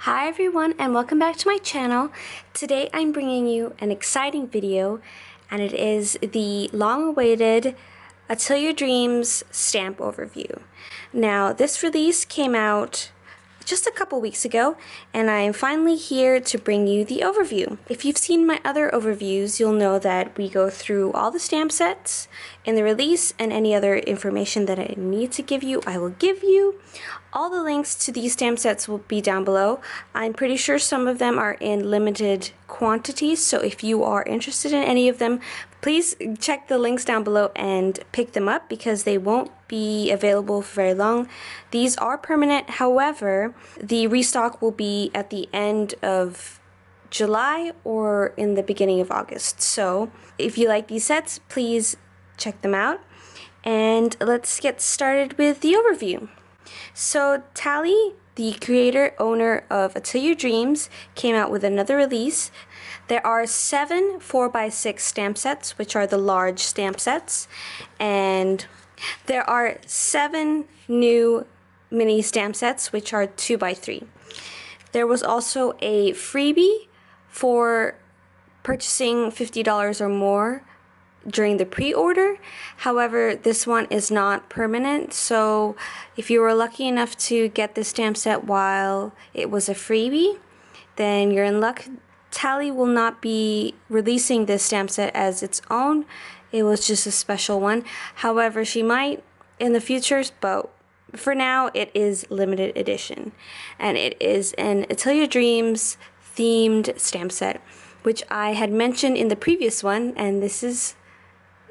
Hi everyone and welcome back to my channel. Today I'm bringing you an exciting video and it is the long-awaited Atelier Dreams stamp overview. Now this release came out just a couple weeks ago and I am finally here to bring you the overview. If you've seen my other overviews, you'll know that we go through all the stamp sets in the release and any other information that I need to give you, I will give you. All the links to these stamp sets will be down below. I'm pretty sure some of them are in limited quantities, so if you are interested in any of them, please check the links down below and pick them up because they won't be available for very long. These are permanent, however, the restock will be at the end of July or in the beginning of August. So if you like these sets, please check them out. And let's get started with the overview. So Tally, the creator owner of Atelier Dreams, came out with another release. There are 7 4x6 stamp sets, which are the large stamp sets, and there are 7 new mini stamp sets, which are 2x3. There was also a freebie for purchasing $50 or more during the pre-order. However, this one is not permanent, so if you were lucky enough to get this stamp set while it was a freebie, then you're in luck. Tally will not be releasing this stamp set as its own. It was just a special one. However, she might in the future, but for now it is limited edition, and it is an Atelier Dreams themed stamp set, which I had mentioned in the previous one, and this is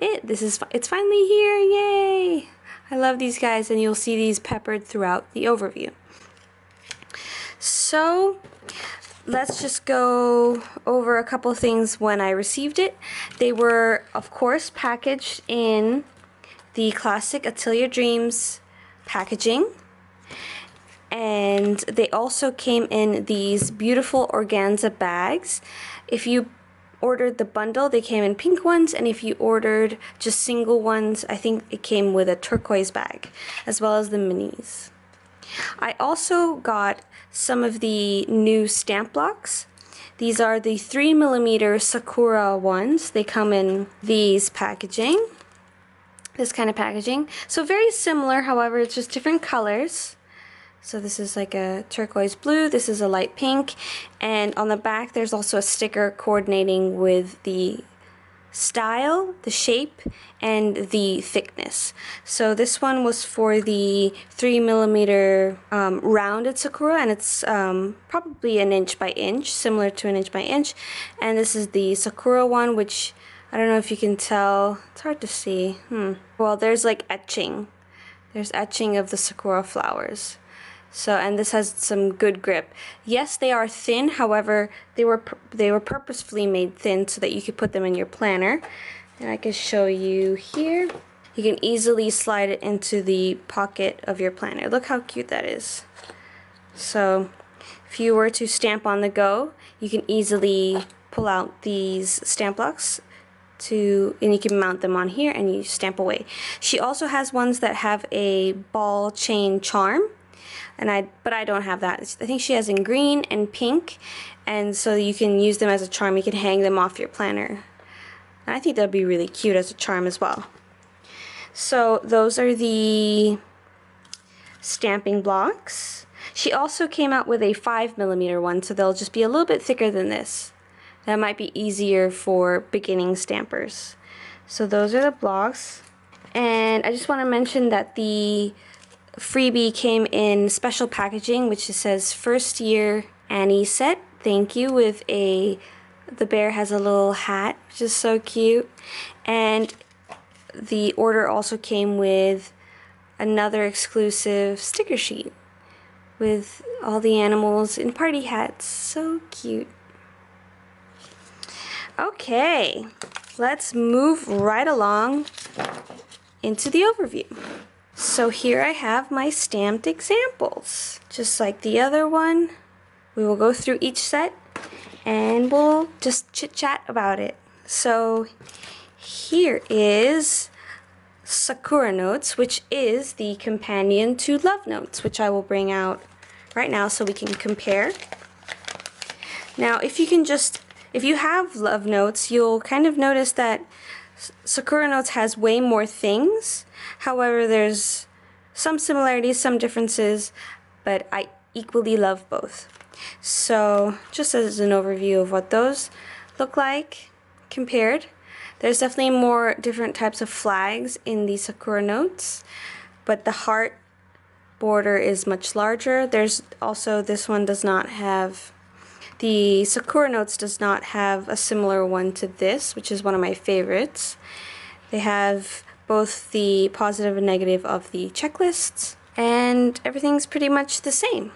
it's finally here, yay! I love these guys, and you'll see these peppered throughout the overview. So let's just go over a couple things when I received it. They were, of course, packaged in the classic Atelier Dreams packaging, and they also came in these beautiful organza bags. If you ordered the bundle, they came in pink ones, and if you ordered just single ones, I think it came with a turquoise bag, as well as the minis. I also got some of the new stamp blocks. These are the 3mm SAKURA ones. They come in these packaging, this kind of packaging. So very similar, however, it's just different colors. So this is like a turquoise blue, this is a light pink, and on the back there's also a sticker coordinating with the style, the shape, and the thickness. So this one was for the 3mm rounded SAKURA, and it's probably an inch by inch, similar to an inch by inch. And this is the SAKURA one, which I don't know if you can tell, it's hard to see. Well, there's like etching. There's etching of the SAKURA flowers. So, and this has some good grip. Yes, they are thin, however, they were purposefully made thin so that you could put them in your planner. And I can show you here. You can easily slide it into the pocket of your planner. Look how cute that is. So, if you were to stamp on the go, you can easily pull out these stamp blocks and you can mount them on here and you stamp away. She also has ones that have a ball chain charm. But I don't have that. I think she has in green and pink, and so you can use them as a charm. You can hang them off your planner. And I think that would be really cute as a charm as well. So those are the stamping blocks. She also came out with a 5mm one, so they'll just be a little bit thicker than this. That might be easier for beginning stampers. So those are the blocks. And I just want to mention that the freebie came in special packaging, which says first year Annie set, thank you, with the bear has a little hat, which is so cute. And the order also came with another exclusive sticker sheet with all the animals in party hats. So cute. Okay, let's move right along into the overview. So here I have my stamped examples. Just like the other one, we will go through each set and we'll just chit-chat about it. So here is Sakura Notes, which is the companion to Love Notes, which I will bring out right now so we can compare. Now, if you have love notes, you'll kind of notice that Sakura Notes has way more things. However, there's some similarities, some differences, but I equally love both. So, just as an overview of what those look like compared, there's definitely more different types of flags in the Sakura Notes, but the heart border is much larger. There's also, this one does not have, the Sakura Notes does not have a similar one to this, which is one of my favorites. They have both the positive and negative of the checklists, and everything's pretty much the same.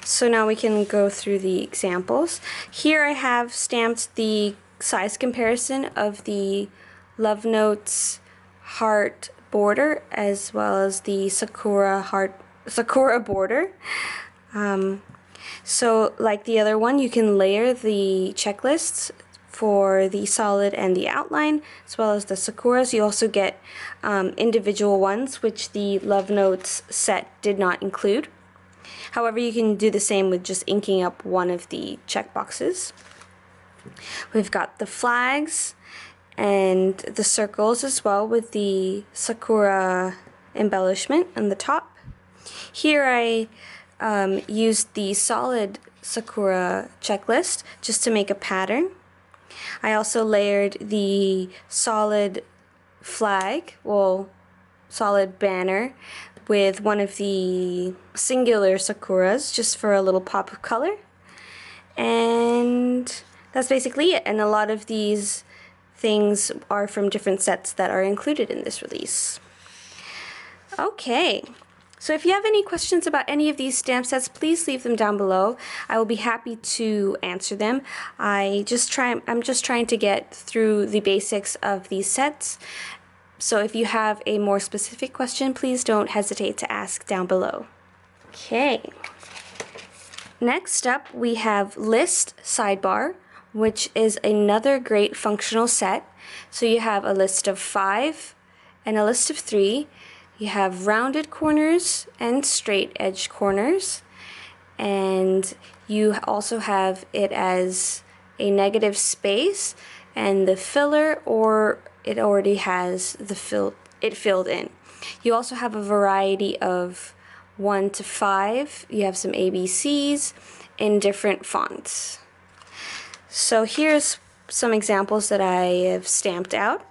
So now we can go through the examples. Here I have stamped the size comparison of the Love Notes heart border as well as the Sakura border. So like the other one, you can layer the checklists for the solid and the outline, as well as the Sakuras. You also get individual ones, which the Love Notes set did not include. However, you can do the same with just inking up one of the checkboxes. We've got the flags and the circles as well with the Sakura embellishment on the top. Here I used the solid Sakura checklist just to make a pattern. I also layered the solid flag, well, solid banner with one of the singular Sakuras just for a little pop of color. And that's basically it. And a lot of these things are from different sets that are included in this release. Okay. So if you have any questions about any of these stamp sets, please leave them down below. I will be happy to answer them. I'm just trying to get through the basics of these sets. So if you have a more specific question, please don't hesitate to ask down below. Okay. Next up, we have List Sidebar, which is another great functional set. So you have a list of 5 and a list of 3. You have rounded corners and straight edge corners, and you also have it as a negative space and the filler, or it already has the filled in. You also have a variety of 1 to 5. You have some ABCs in different fonts. So here's some examples that I have stamped out.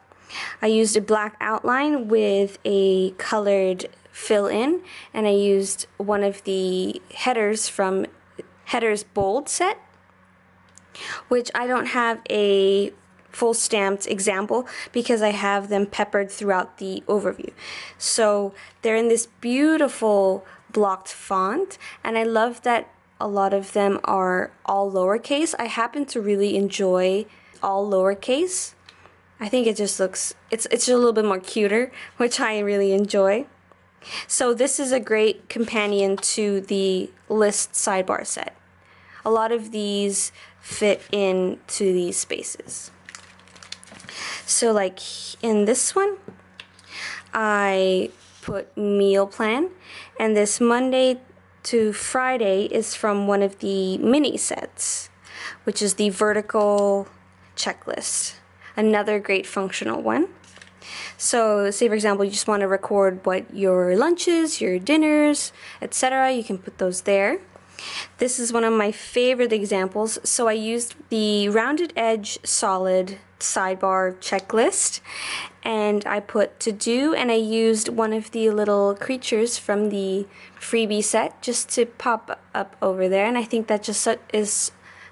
I used a black outline with a colored fill-in, and I used one of the headers from Headers Bold set, which I don't have a full stamped example because I have them peppered throughout the overview. So they're in this beautiful blocked font, and I love that a lot of them are all lowercase. I happen to really enjoy all lowercase. I think it just looks, it's a little bit more cuter, which I really enjoy. So this is a great companion to the List Sidebar set. A lot of these fit into these spaces. So like in this one, I put meal plan, and this Monday to Friday is from one of the mini sets, which is the vertical checklist. Another great functional one. So say for example you just want to record what your lunches, your dinners, etc. You can put those there. This is one of my favorite examples. So I used the rounded edge solid sidebar checklist, and I put to do, and I used one of the little creatures from the freebie set just to pop up over there, and I think that just is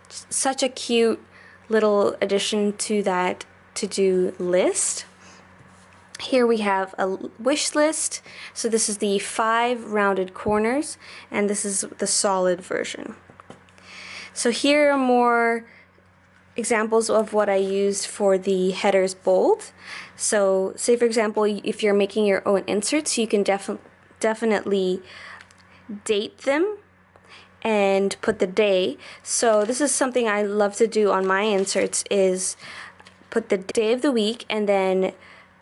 such a cute little addition to that to-do list. Here we have a wish list. So this is the 5 rounded corners, and this is the solid version. So here are more examples of what I used for the headers bold. So say for example if you're making your own inserts, you can definitely date them and put the day. So this is something I love to do on my inserts, is put the day of the week and then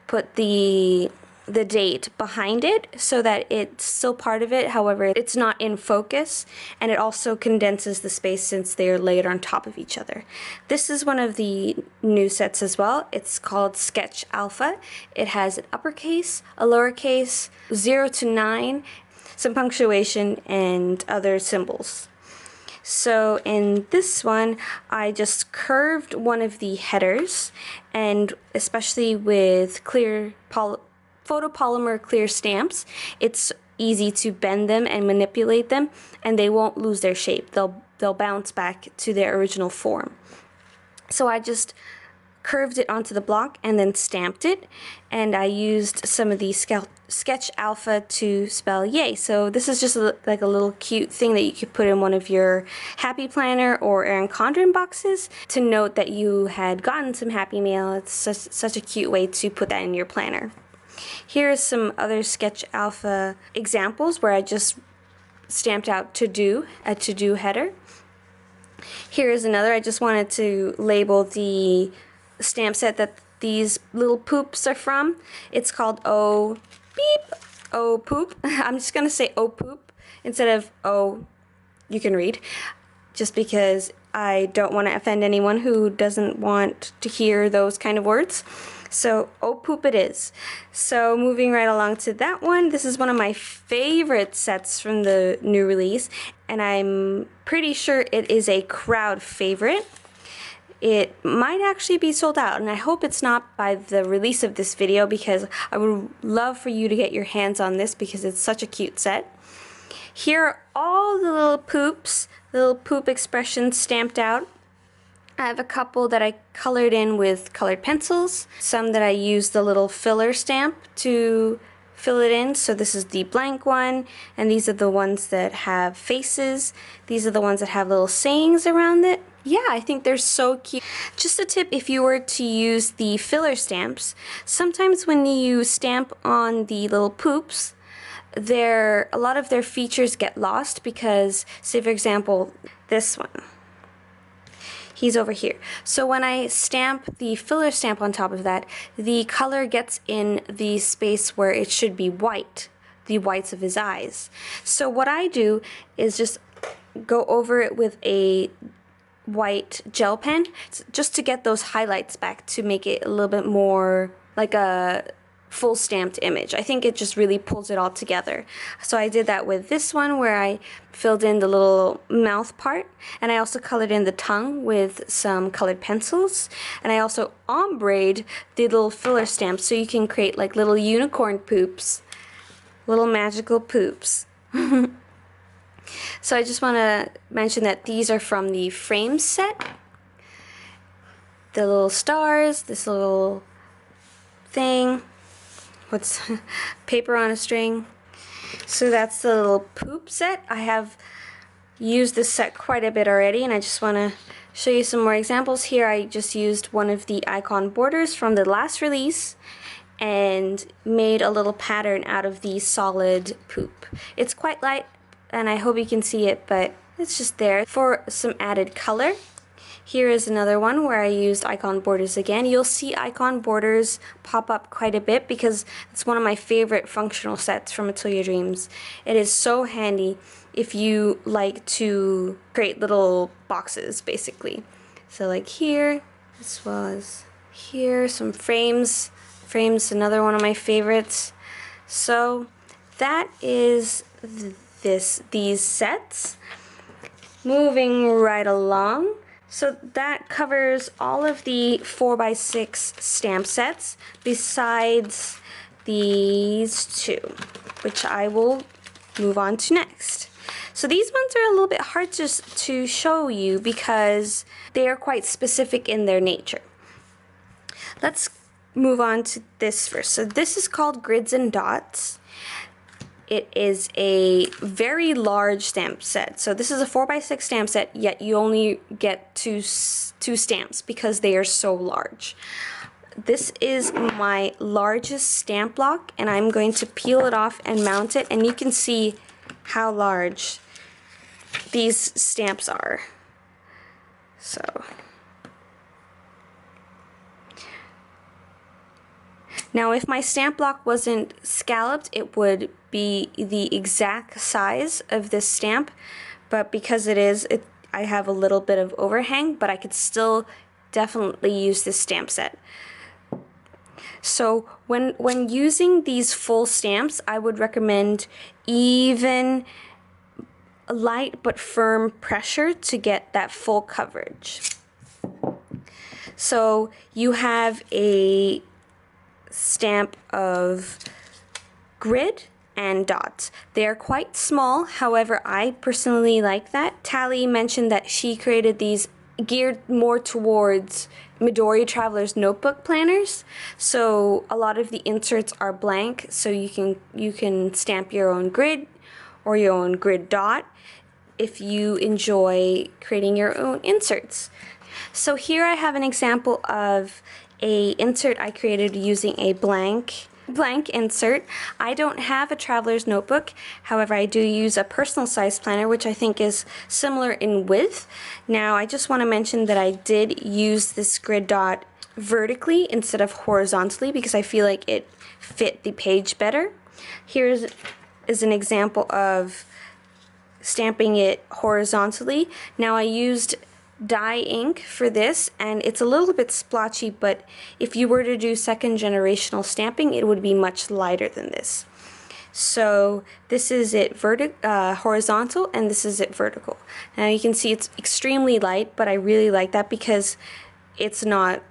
put the the date behind it so that it's still part of it, however it's not in focus, and it also condenses the space since they're layered on top of each other. This is one of the new sets as well. It's called Sketch Alpha. It has an uppercase, a lowercase, 0 to 9, some punctuation, and other symbols. So in this one, I just curved one of the headers, and especially with clear photopolymer clear stamps, it's easy to bend them and manipulate them, and they won't lose their shape. They'll bounce back to their original form. So I just curved it onto the block and then stamped it, and I used some of the Sketch Alpha to spell yay. So this is just like a little cute thing that you could put in one of your Happy Planner or Erin Condren boxes to note that you had gotten some happy mail. It's such a cute way to put that in your planner. Here's some other Sketch Alpha examples where I just stamped out a to-do header. Here is another. I just wanted to label the stamp set that these little poops are from. It's called Oh Beep, Oh Poop. I'm just gonna say Oh Poop instead of Oh you can read, just because I don't want to offend anyone who doesn't want to hear those kind of words. So Oh Poop it is. So moving right along to that one, this is one of my favorite sets from the new release, and I'm pretty sure it is a crowd favorite. It might actually be sold out, and I hope it's not by the release of this video, because I would love for you to get your hands on this because it's such a cute set. Here are all the little poops, little poop expressions stamped out. I have a couple that I colored in with colored pencils, some that I used the little filler stamp to fill it in. So this is the blank one, and these are the ones that have faces. These are the ones that have little sayings around it. Yeah, I think they're so cute. Just a tip, if you were to use the filler stamps, sometimes when you stamp on the little poops, a lot of their features get lost because, say for example, this one. He's over here. So when I stamp the filler stamp on top of that, the color gets in the space where it should be white, the whites of his eyes. So what I do is just go over it with a white gel pen just to get those highlights back, to make it a little bit more like a full stamped image. I think it just really pulls it all together. So I did that with this one, where I filled in the little mouth part, and I also colored in the tongue with some colored pencils, and I also ombre'd the little filler stamps so you can create like little unicorn poops, little magical poops. So I just want to mention that these are from the frame set. The little stars, this little thing, what's paper on a string. So that's the little poop set. I have used this set quite a bit already, and I just want to show you some more examples. Here I just used one of the icon borders from the last release and made a little pattern out of the solid poop. It's quite light, and I hope you can see it, but it's just there for some added color. Here is another one where I used icon borders again. You'll see icon borders pop up quite a bit because it's one of my favorite functional sets from Atelier Dreams. It is so handy if you like to create little boxes, basically. So like here, as well as here, some frames. Frames, another one of my favorites. So that is these sets. Moving right along. So that covers all of the 4x6 stamp sets besides these two, which I will move on to next. So these ones are a little bit hard to show you because they are quite specific in their nature. Let's move on to this first. So this is called Grids and Dots. It is a very large stamp set. So this is a 4x6 stamp set, yet you only get two stamps because they are so large. This is my largest stamp block, and I'm going to peel it off and mount it, and you can see how large these stamps are. So Now if my stamp block wasn't scalloped, it would be the exact size of this stamp, but because it is, I have a little bit of overhang, but I could still definitely use this stamp set. So when using these full stamps, I would recommend even light but firm pressure to get that full coverage. So you have a stamp of grid and dots. They are quite small, however, I personally like that. Tally mentioned that she created these geared more towards Midori Traveler's notebook planners. So a lot of the inserts are blank, so you can stamp your own grid or your own grid dot if you enjoy creating your own inserts. So here I have an example of a insert I created using a blank insert. I don't have a traveler's notebook, however I do use a personal size planner, which I think is similar in width. Now I just want to mention that I did use this grid dot vertically instead of horizontally because I feel like it fit the page better. Here is an example of stamping it horizontally. Now I used dye ink for this, and it's a little bit splotchy, but if you were to do second generational stamping, it would be much lighter than this. So this is it horizontal, and this is it vertical. Now you can see it's extremely light, but I really like that because it's not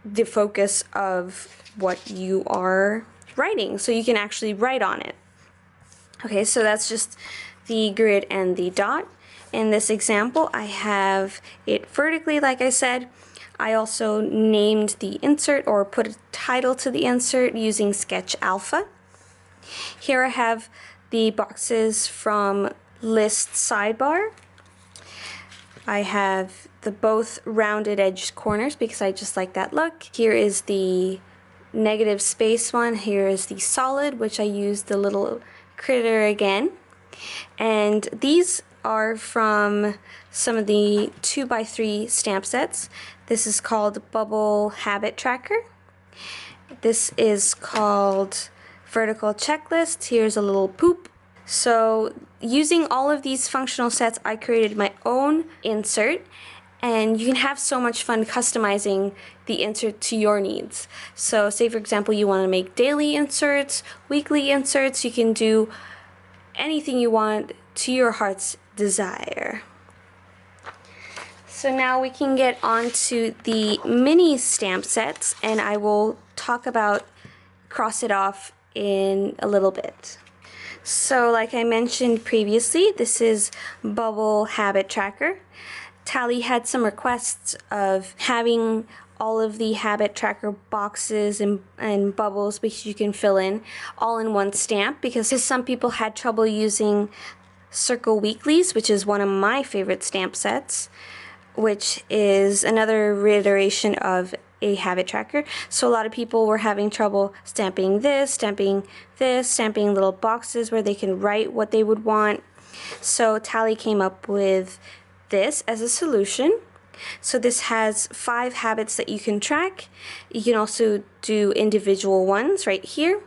the focus of what you are writing, so you can actually write on it. Okay, so that's just the grid and the dot. In this example, I have it vertically, like I said. I also named the insert or put a title to the insert using Sketch Alpha. Here I have the boxes from List Sidebar. I have the both rounded edged corners because I just like that look. Here is the negative space one. Here is the solid, which I used the little critter again. And these are from some of the 2x3 stamp sets. This is called Bubble Habit Tracker. This is called Vertical Checklist. Here's a little poop. So using all of these functional sets, I created my own insert, and you can have so much fun customizing the insert to your needs. So say for example you want to make daily inserts, weekly inserts, you can do anything you want to your heart's desire. So now we can get on to the mini stamp sets, and I will talk about Cross It Off in a little bit. So like I mentioned previously, this is Bubble Habit Tracker. Tally had some requests of having all of the habit tracker boxes and bubbles which you can fill in all in one stamp, because some people had trouble using Circle Weeklies, which is one of my favorite stamp sets, which is another reiteration of a habit tracker. So a lot of people were having trouble stamping little boxes where they can write what they would want. So Tally came up with this as a solution. So this has 5 habits that you can track. You can also do individual ones right here,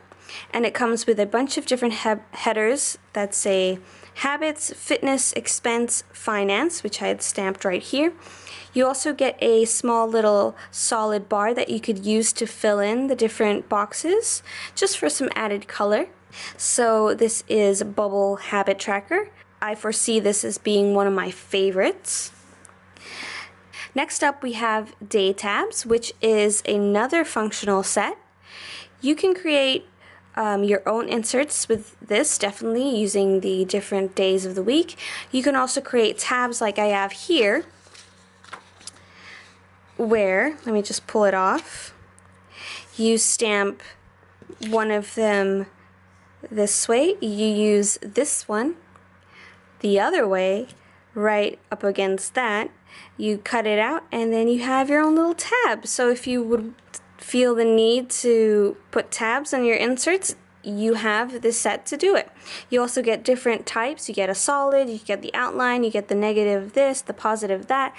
and it comes with a bunch of different headers that say habits, fitness, expense, finance, which I had stamped right here. You also get a small little solid bar that you could use to fill in the different boxes, just for some added color. So this is Bubble Habit Tracker. I foresee this as being one of my favorites. Next up we have Day Tabs, which is another functional set. You can create your own inserts with this, definitely using the different days of the week. You can also create tabs like I have here, where, let me just pull it off, you stamp one of them this way, you use this one the other way right up against that, you cut it out, and then you have your own little tab. So if you would feel the need to put tabs on your inserts, you have this set to do it. You also get different types. You get a solid, you get the outline, you get the negative this, the positive that,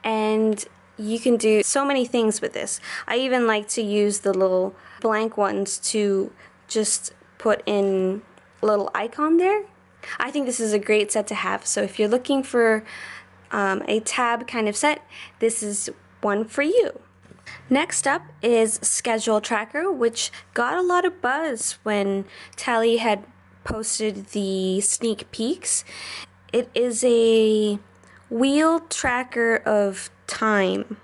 and you can do so many things with this. I even like to use the little blank ones to just put in a little icon there. I think this is a great set to have. So if you're looking for a tab kind of set, this is one for you. Next up is Schedule Tracker, which got a lot of buzz when Tally had posted the sneak peeks. It is a wheel tracker of time,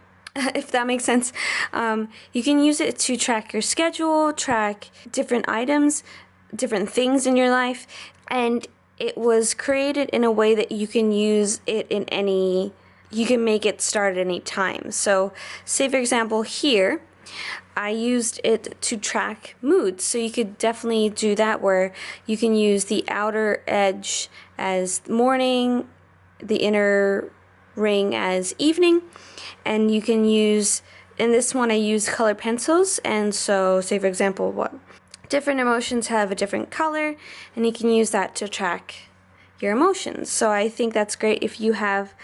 if that makes sense. You can use it to track your schedule, track different items, different things in your life, and it was created in a way that you can use it in any, you can make it start at any time. So say for example here, I used it to track moods, so you could definitely do that where you can use the outer edge as morning, the inner ring as evening, and you can use, in this one I use color pencils, and so say for example what different emotions have a different color, and you can use that to track your emotions. So I think that's great if you have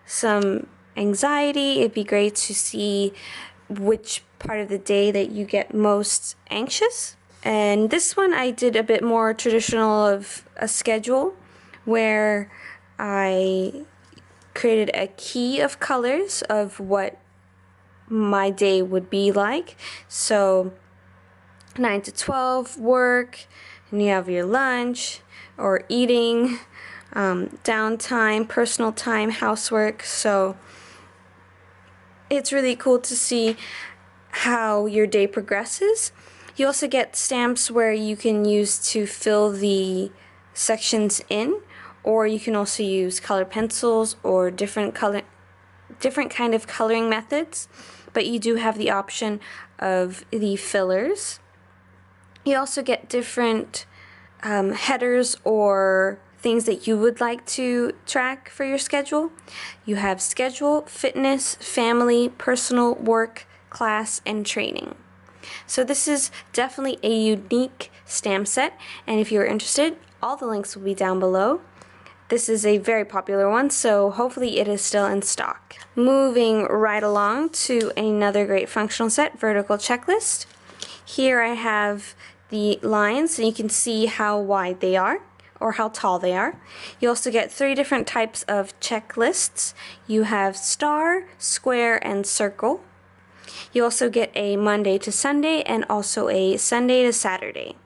some anxiety. It'd be great to see which part of the day that you get most anxious. And this one I did a bit more traditional of a schedule where I created a key of colors of what my day would be like. So 9 to 12 work, and you have your lunch or eating, downtime, personal time, housework. So it's really cool to see how your day progresses. You also get stamps where you can use to fill the sections in, or you can also use color pencils or different kind of coloring methods, but you do have the option of the fillers. You also get different headers or things that you would like to track for your schedule. You have schedule, fitness, family, personal, work, class, and training. So this is definitely a unique stamp set, and if you're interested, all the links will be down below. This is a very popular one, so hopefully it is still in stock. Moving right along to another great functional set, vertical checklist. Here I have the lines, and you can see how wide they are or how tall they are. You also get 3 different types of checklists. You have star, square, and circle. You also get a Monday to Sunday and also a Sunday to Saturday.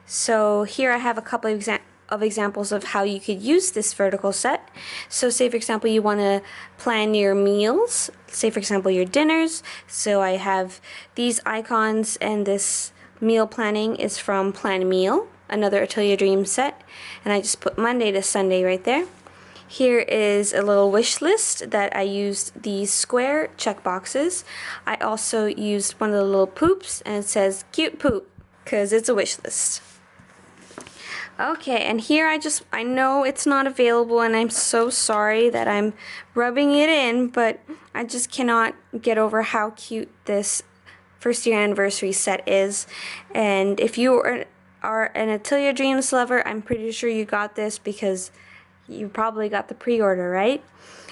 So here I have a couple of examples of how you could use this vertical set. So say for example you want to plan your meals, say for example your dinners. So I have these icons, and this meal planning is from Plan Meal, another Atelier Dreams set, and I just put Monday to Sunday right there. Here is a little wish list that I used these square check boxes. I also used one of the little poops, and it says cute poop because it's a wish list. Okay, and here I know it's not available, and I'm so sorry that I'm rubbing it in, but I just cannot get over how cute this first year anniversary set is. And if you are an Atelier Dreams lover, I'm pretty sure you got this because you probably got the pre-order, right?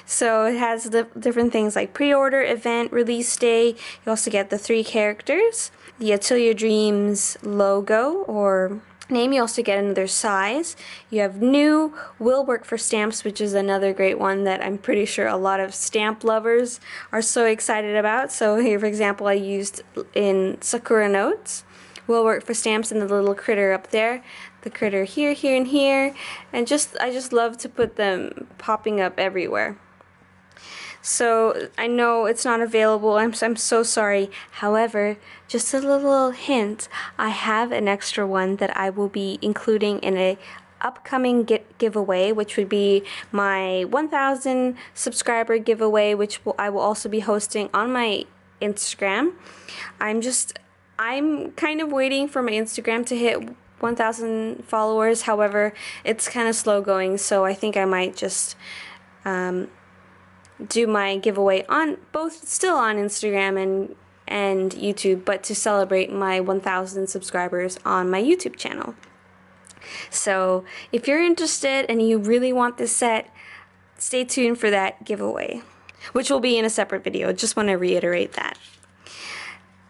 So it has the different things like pre-order, event, release day. You also get the 3 characters, the Atelier Dreams logo or name. You also get another size. You have new, will work for stamps, which is another great one that I'm pretty sure a lot of stamp lovers are so excited about. So here, for example, I used in SAKURA notes, will work for stamps, and the little critter up there, the critter here, here, and here, and I just love to put them popping up everywhere. So I know it's not available, I'm so sorry. However, just a little hint, I have an extra one that I will be including in a upcoming giveaway, which would be my 1,000 subscriber giveaway, which I will also be hosting on my Instagram. I'm kind of waiting for my Instagram to hit 1,000 followers. However, it's kind of slow going, so I think I might just do my giveaway on still on Instagram and YouTube, but to celebrate my 1,000 subscribers on my YouTube channel. So if you're interested and you really want this set, stay tuned for that giveaway. which will be in a separate video. Just want to reiterate that.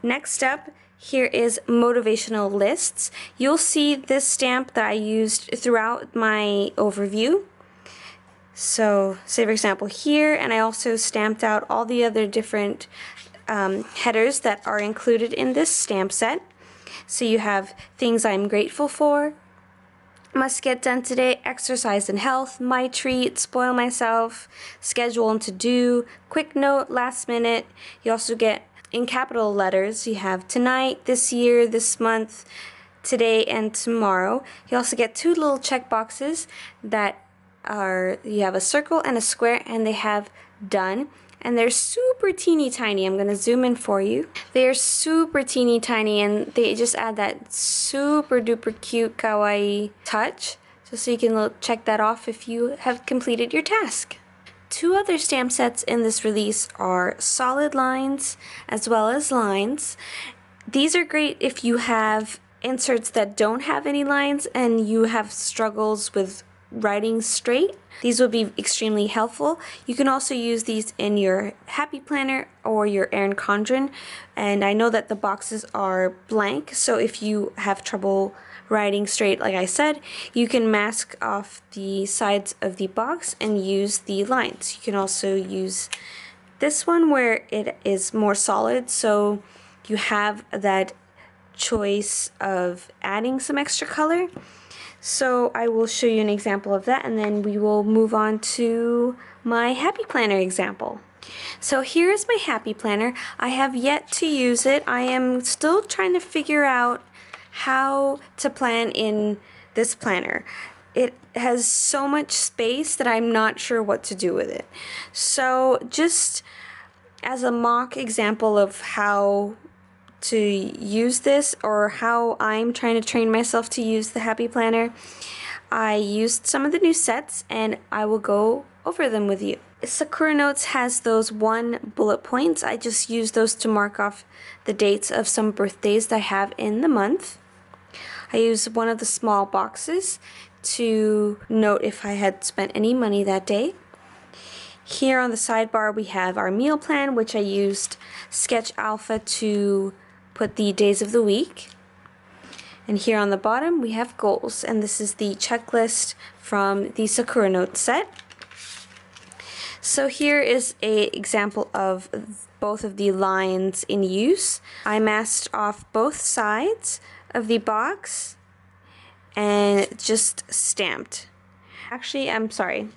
Next up, here is motivational lists. You'll see this stamp that I used throughout my overview. So say for example here, and I also stamped out all the other different headers that are included in this stamp set. So you have things I'm grateful for, must get done today, exercise and health, my treat, spoil myself, schedule and to do, quick note, last minute. You also get, in capital letters, you have tonight, this year, this month, today, and tomorrow. You also get two little check boxes that are, you have a circle and a square, and they have done. And they're super teeny tiny. I'm going to zoom in for you. They're super teeny tiny, and they just add that super duper cute kawaii touch. Just so you can check that off if you have completed your task. Two other stamp sets in this release are solid lines as well as lines. These are great if you have inserts that don't have any lines and you have struggles with writing straight. These will be extremely helpful. You can also use these in your Happy Planner or your Erin Condren, and I know that the boxes are blank, so if you have trouble writing straight, like I said, you can mask off the sides of the box and use the lines. You can also use this one where it is more solid, so you have that choice of adding some extra color. So I will show you an example of that, and then we will move on to my Happy Planner example. So here is my Happy Planner. I have yet to use it. I am still trying to figure out how to plan in this planner. It has so much space that I'm not sure what to do with it. So just as a mock example of how to use this, or how I'm trying to train myself to use the Happy Planner, I used some of the new sets and I will go over them with you. Sakura Notes has those 1 bullet points. I just use those to mark off the dates of some birthdays that I have in the month. I use one of the small boxes to note if I had spent any money that day. Here on the sidebar we have our meal plan, which I used Sketch Alpha to put the days of the week. And here on the bottom we have goals, and this is the checklist from the Sakura Notes set. So here is an example of both of the lines in use. I masked off both sides of the box and just stamped. Actually, I'm sorry.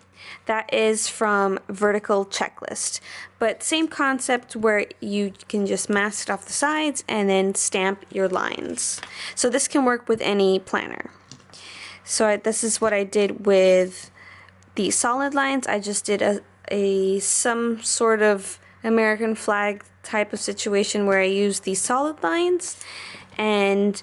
That is from Vertical Checklist, but same concept where you can just mask off the sides and then stamp your lines. So this can work with any planner. So this is what I did with the solid lines. I just did some sort of American flag type of situation where I used the solid lines, and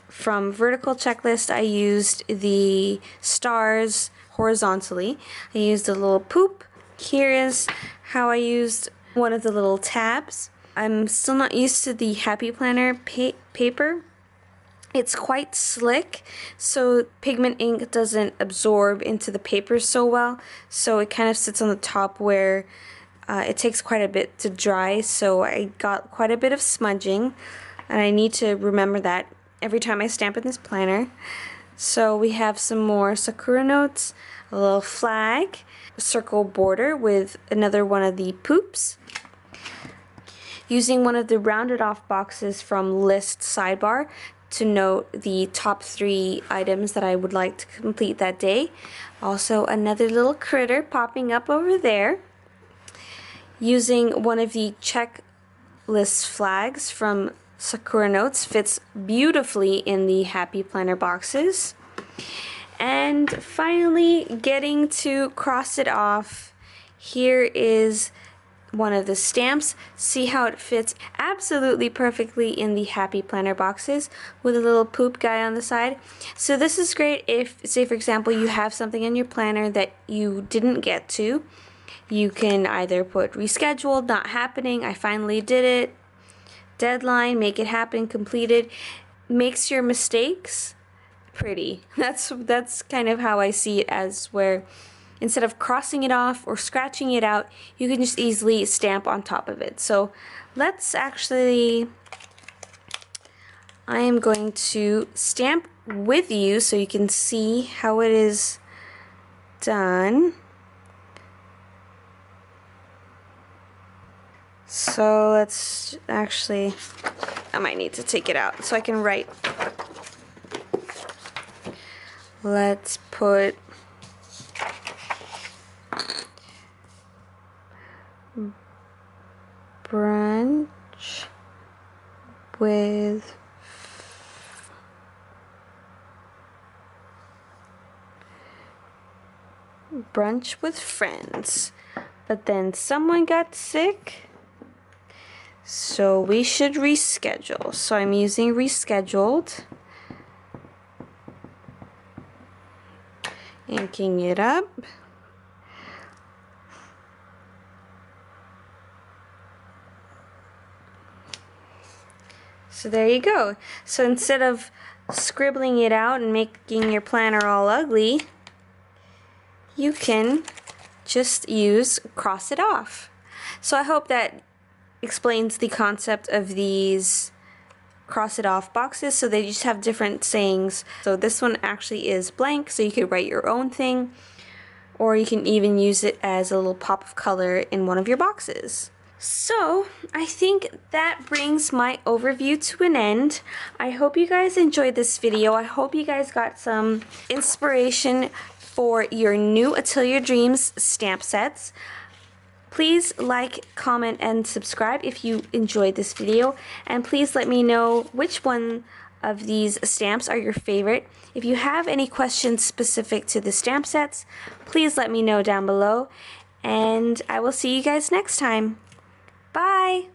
from Vertical Checklist I used the stars horizontally. I used a little poop. Here is how I used one of the little tabs. I'm still not used to the Happy Planner paper. It's quite slick, so pigment ink doesn't absorb into the paper so well, so it kind of sits on the top where it takes quite a bit to dry, so I got quite a bit of smudging, and I need to remember that every time I stamp in this planner. So we have some more Sakura Notes, a little flag, a circle border with another one of the poops. Using one of the rounded off boxes from List Sidebar to note the top 3 items that I would like to complete that day. Also another little critter popping up over there. Using one of the checklist flags from Sakura Notes, fits beautifully in the Happy Planner boxes. And finally, getting to cross it off, here is one of the stamps. See how it fits absolutely perfectly in the Happy Planner boxes with a little poop guy on the side. So this is great if, say for example, you have something in your planner that you didn't get to. You can either put rescheduled, not happening, I finally did it, deadline, make it happen, completed. Makes your mistakes pretty. That's kind of how I see it, as where instead of crossing it off or scratching it out, you can just easily stamp on top of it. So let's actually, I am going to stamp with you so you can see how it is done. So let's actually, I might need to take it out so I can write. Let's put brunch with friends. But then someone got sick, so we should reschedule. So I'm using rescheduled. Inking it up. So there you go. So instead of scribbling it out and making your planner all ugly, you can just use cross it off. So I hope that explains the concept of these cross it off boxes. So they just have different sayings. So this one actually is blank, so you could write your own thing, or you can even use it as a little pop of color in one of your boxes. So I think that brings my overview to an end. I hope you guys enjoyed this video. I hope you guys got some inspiration for your new Atelier Dreams stamp sets. Please like, comment, and subscribe if you enjoyed this video, and please let me know which one of these stamps are your favorite. If you have any questions specific to the stamp sets, please let me know down below, and I will see you guys next time. Bye!